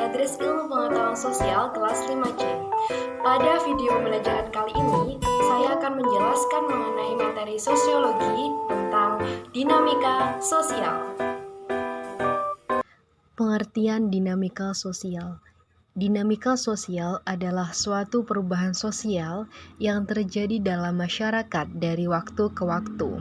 Adres Ilmu Pengetahuan Sosial kelas 5C. Pada video pembelajaran kali ini, saya akan menjelaskan mengenai materi sosiologi tentang dinamika sosial. Pengertian dinamika sosial. Dinamika sosial adalah suatu perubahan sosial yang terjadi dalam masyarakat dari waktu ke waktu,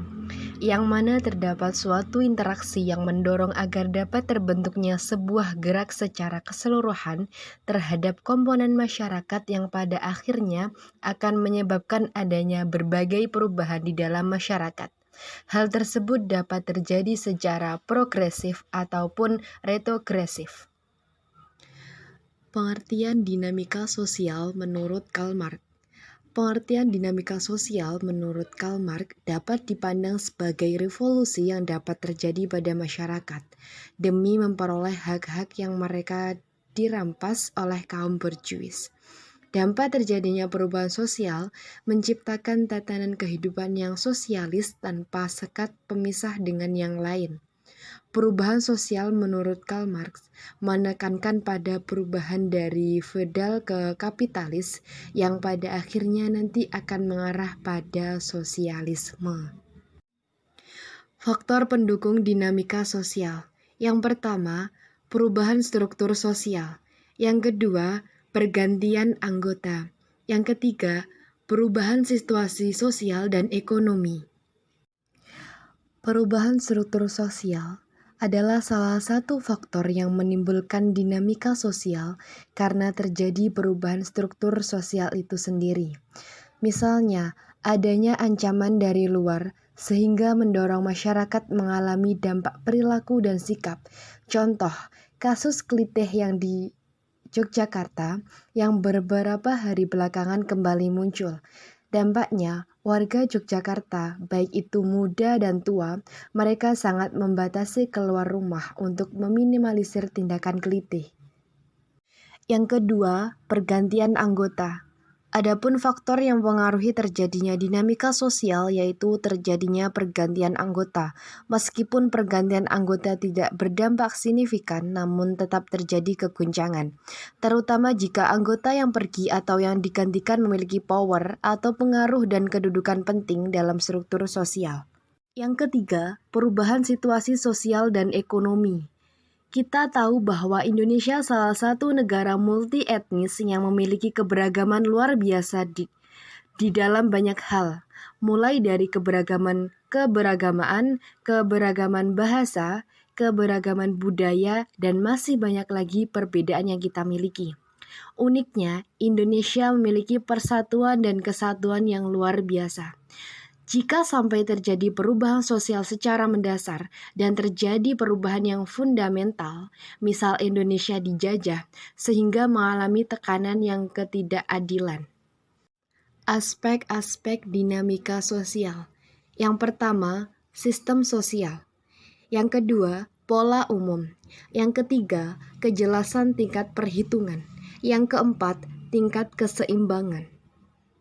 yang mana terdapat suatu interaksi yang mendorong agar dapat terbentuknya sebuah gerak secara keseluruhan terhadap komponen masyarakat yang pada akhirnya akan menyebabkan adanya berbagai perubahan di dalam masyarakat. Hal tersebut dapat terjadi secara progresif ataupun retrogresif. Pengertian dinamika sosial menurut Karl Marx. Pengertian dinamika sosial menurut Karl Marx dapat dipandang sebagai revolusi yang dapat terjadi pada masyarakat demi memperoleh hak-hak yang mereka dirampas oleh kaum borjuis. Dampak terjadinya perubahan sosial menciptakan tatanan kehidupan yang sosialis tanpa sekat pemisah dengan yang lain. Perubahan sosial menurut Karl Marx menekankan pada perubahan dari feodal ke kapitalis yang pada akhirnya nanti akan mengarah pada sosialisme. Faktor pendukung dinamika sosial. Yang pertama, perubahan struktur sosial. Yang kedua, pergantian anggota. Yang ketiga, perubahan situasi sosial dan ekonomi. Perubahan struktur sosial adalah salah satu faktor yang menimbulkan dinamika sosial karena terjadi perubahan struktur sosial itu sendiri. Misalnya, adanya ancaman dari luar sehingga mendorong masyarakat mengalami dampak perilaku dan sikap. Contoh, kasus Klitih yang di Yogyakarta yang beberapa hari belakangan kembali muncul. Dampaknya, warga Yogyakarta, baik itu muda dan tua, mereka sangat membatasi keluar rumah untuk meminimalisir tindakan Klitih. Yang kedua, pergantian anggota. Adapun faktor yang mempengaruhi terjadinya dinamika sosial yaitu terjadinya pergantian anggota. Meskipun pergantian anggota tidak berdampak signifikan, namun tetap terjadi keguncangan. Terutama jika anggota yang pergi atau yang digantikan memiliki power atau pengaruh dan kedudukan penting dalam struktur sosial. Yang ketiga, perubahan situasi sosial dan ekonomi. Kita tahu bahwa Indonesia salah satu negara multi etnis yang memiliki keberagaman luar biasa di dalam banyak hal, mulai dari keberagaman keberagamaan bahasa, keberagaman budaya, dan masih banyak lagi perbedaan yang kita miliki. Uniknya, Indonesia memiliki persatuan dan kesatuan yang luar biasa. Jika sampai terjadi perubahan sosial secara mendasar dan terjadi perubahan yang fundamental, misal Indonesia dijajah, sehingga mengalami tekanan yang ketidakadilan. Aspek-aspek dinamika sosial. Yang pertama, sistem sosial. Yang kedua, pola umum. Yang ketiga, kejelasan tingkat perhitungan. Yang keempat, tingkat keseimbangan.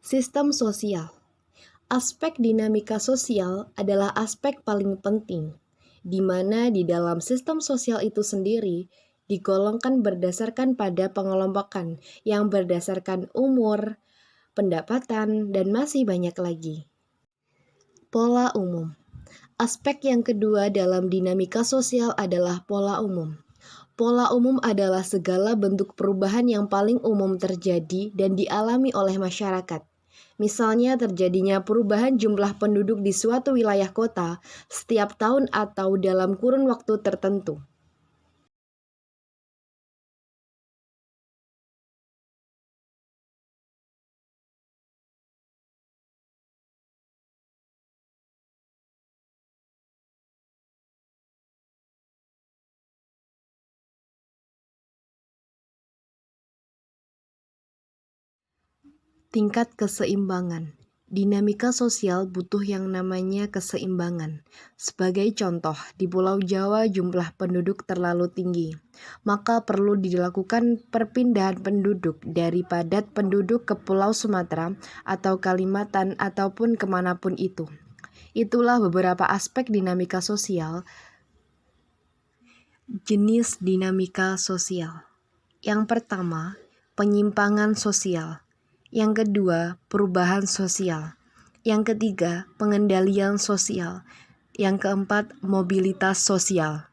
Sistem sosial. Aspek dinamika sosial adalah aspek paling penting, di mana di dalam sistem sosial itu sendiri digolongkan berdasarkan pada pengelompokan yang berdasarkan umur, pendapatan, dan masih banyak lagi. Pola umum. Aspek yang kedua dalam dinamika sosial adalah pola umum. Pola umum adalah segala bentuk perubahan yang paling umum terjadi dan dialami oleh masyarakat. Misalnya terjadinya perubahan jumlah penduduk di suatu wilayah kota setiap tahun atau dalam kurun waktu tertentu. Tingkat keseimbangan. Dinamika sosial butuh yang namanya keseimbangan. Sebagai contoh, di Pulau Jawa jumlah penduduk terlalu tinggi, maka perlu dilakukan perpindahan penduduk dari padat penduduk ke Pulau Sumatera atau Kalimantan ataupun kemanapun itu. Itulah beberapa aspek dinamika sosial. Jenis dinamika sosial. Yang pertama, penyimpangan sosial. Yang kedua, perubahan sosial. Yang ketiga, pengendalian sosial. Yang keempat, mobilitas sosial.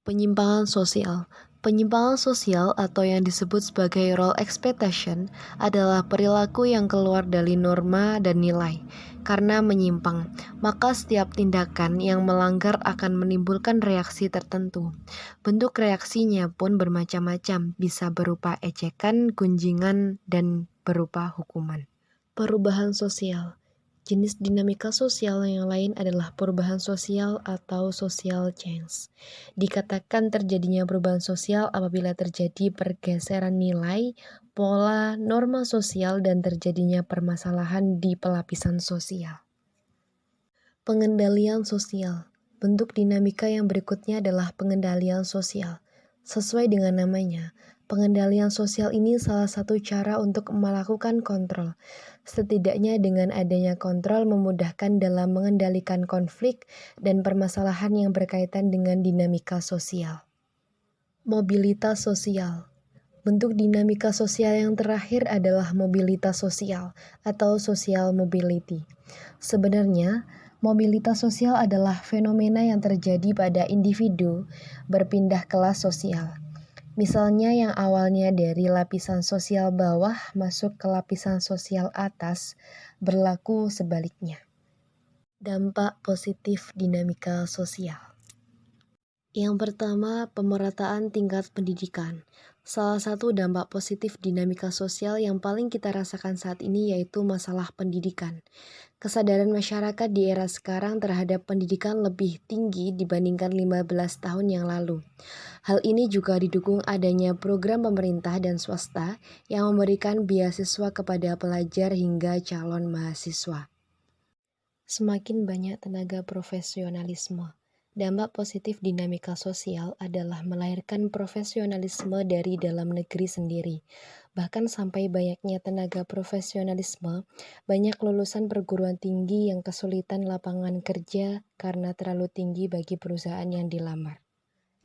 Penyimpangan sosial. Penyimpangan sosial atau yang disebut sebagai role expectation adalah perilaku yang keluar dari norma dan nilai. Karena menyimpang, maka setiap tindakan yang melanggar akan menimbulkan reaksi tertentu. Bentuk reaksinya pun bermacam-macam, bisa berupa ejekan, gunjingan, dan berupa hukuman. Perubahan sosial. Jenis dinamika sosial yang lain adalah perubahan sosial atau social change. Dikatakan terjadinya perubahan sosial apabila terjadi pergeseran nilai, pola, norma sosial, dan terjadinya permasalahan di pelapisan sosial. Pengendalian sosial. Bentuk dinamika yang berikutnya adalah pengendalian sosial. Sesuai dengan namanya, pengendalian sosial ini salah satu cara untuk melakukan kontrol. Setidaknya dengan adanya kontrol memudahkan dalam mengendalikan konflik dan permasalahan yang berkaitan dengan dinamika sosial. Mobilitas sosial. Bentuk dinamika sosial yang terakhir adalah mobilitas sosial atau social mobility. Sebenarnya, mobilitas sosial adalah fenomena yang terjadi pada individu berpindah kelas sosial. Misalnya yang awalnya dari lapisan sosial bawah masuk ke lapisan sosial atas, berlaku sebaliknya. Dampak positif dinamika sosial. Yang pertama, pemerataan tingkat pendidikan. Salah satu dampak positif dinamika sosial yang paling kita rasakan saat ini yaitu masalah pendidikan. Kesadaran masyarakat di era sekarang terhadap pendidikan lebih tinggi dibandingkan 15 tahun yang lalu. Hal ini juga didukung adanya program pemerintah dan swasta yang memberikan beasiswa kepada pelajar hingga calon mahasiswa. Semakin banyak tenaga profesionalisme. Dampak positif dinamika sosial adalah melahirkan profesionalisme dari dalam negeri sendiri. Bahkan sampai banyaknya tenaga profesionalisme, banyak lulusan perguruan tinggi yang kesulitan lapangan kerja karena terlalu tinggi bagi perusahaan yang dilamar.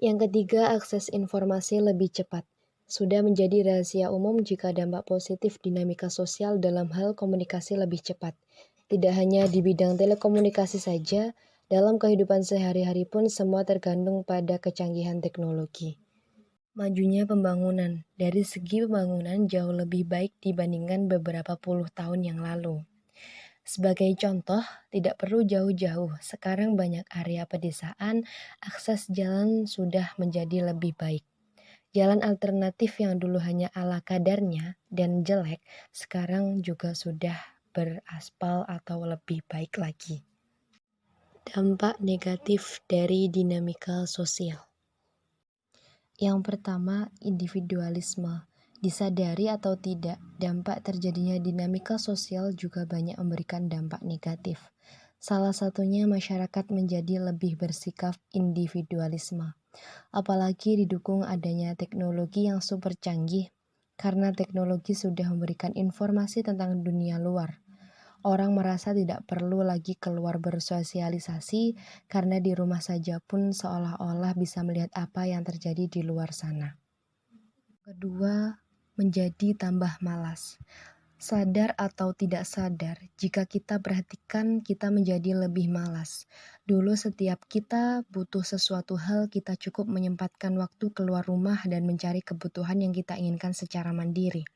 Yang ketiga, akses informasi lebih cepat. Sudah menjadi rahasia umum jika dampak positif dinamika sosial dalam hal komunikasi lebih cepat. Tidak hanya di bidang telekomunikasi saja, dalam kehidupan sehari-hari pun semua tergantung pada kecanggihan teknologi. Majunya pembangunan. Dari segi pembangunan jauh lebih baik dibandingkan beberapa puluh tahun yang lalu. Sebagai contoh, tidak perlu jauh-jauh, sekarang banyak area pedesaan, akses jalan sudah menjadi lebih baik. Jalan alternatif yang dulu hanya ala kadarnya dan jelek, sekarang juga sudah beraspal atau lebih baik lagi. Dampak negatif dari dinamika sosial. Yang pertama, individualisme. Disadari atau tidak, dampak terjadinya dinamika sosial juga banyak memberikan dampak negatif. Salah satunya masyarakat menjadi lebih bersikap individualisme. Apalagi didukung adanya teknologi yang super canggih, karena teknologi sudah memberikan informasi tentang dunia luar. Orang merasa tidak perlu lagi keluar bersosialisasi karena di rumah saja pun seolah-olah bisa melihat apa yang terjadi di luar sana. Kedua, menjadi tambah malas. Sadar atau tidak sadar, jika kita perhatikan kita menjadi lebih malas. Dulu setiap kita butuh sesuatu hal, kita cukup menyempatkan waktu keluar rumah dan mencari kebutuhan yang kita inginkan secara mandiri.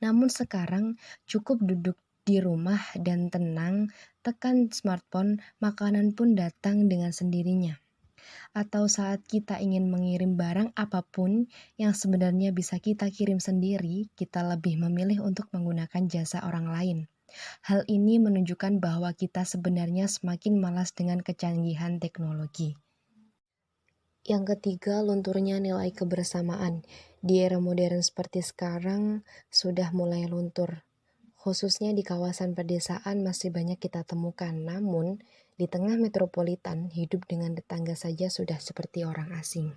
Namun sekarang cukup duduk di rumah dan tenang, tekan smartphone, makanan pun datang dengan sendirinya. Atau saat kita ingin mengirim barang apapun yang sebenarnya bisa kita kirim sendiri, kita lebih memilih untuk menggunakan jasa orang lain. Hal ini menunjukkan bahwa kita sebenarnya semakin malas dengan kecanggihan teknologi. Yang ketiga, lunturnya nilai kebersamaan. Di era modern seperti sekarang, sudah mulai luntur. Khususnya di kawasan pedesaan masih banyak kita temukan, namun di tengah metropolitan hidup dengan tetangga saja sudah seperti orang asing.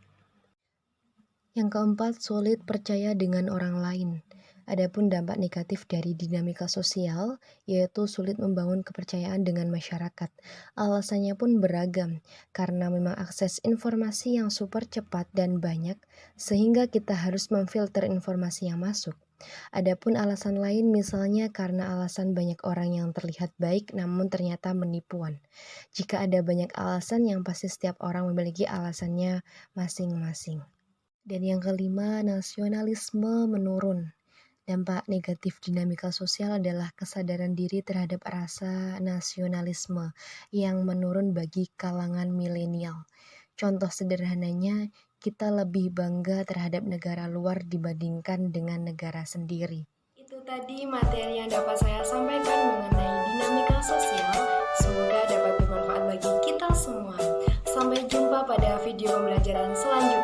Yang keempat, sulit percaya dengan orang lain. Adapun dampak negatif dari dinamika sosial, yaitu sulit membangun kepercayaan dengan masyarakat. Alasannya pun beragam, karena memang akses informasi yang super cepat dan banyak, sehingga kita harus memfilter informasi yang masuk. Adapun alasan lain misalnya karena alasan banyak orang yang terlihat baik namun ternyata menipuan. Jika ada banyak alasan yang pasti setiap orang memiliki alasannya masing-masing. Dan yang kelima, nasionalisme menurun. Dampak negatif dinamika sosial adalah kesadaran diri terhadap rasa nasionalisme yang menurun bagi kalangan milenial. Contoh sederhananya, kita lebih bangga terhadap negara luar dibandingkan dengan negara sendiri. Itu tadi materi yang dapat saya sampaikan mengenai dinamika sosial. Semoga dapat bermanfaat bagi kita semua. Sampai jumpa pada video pembelajaran selanjutnya.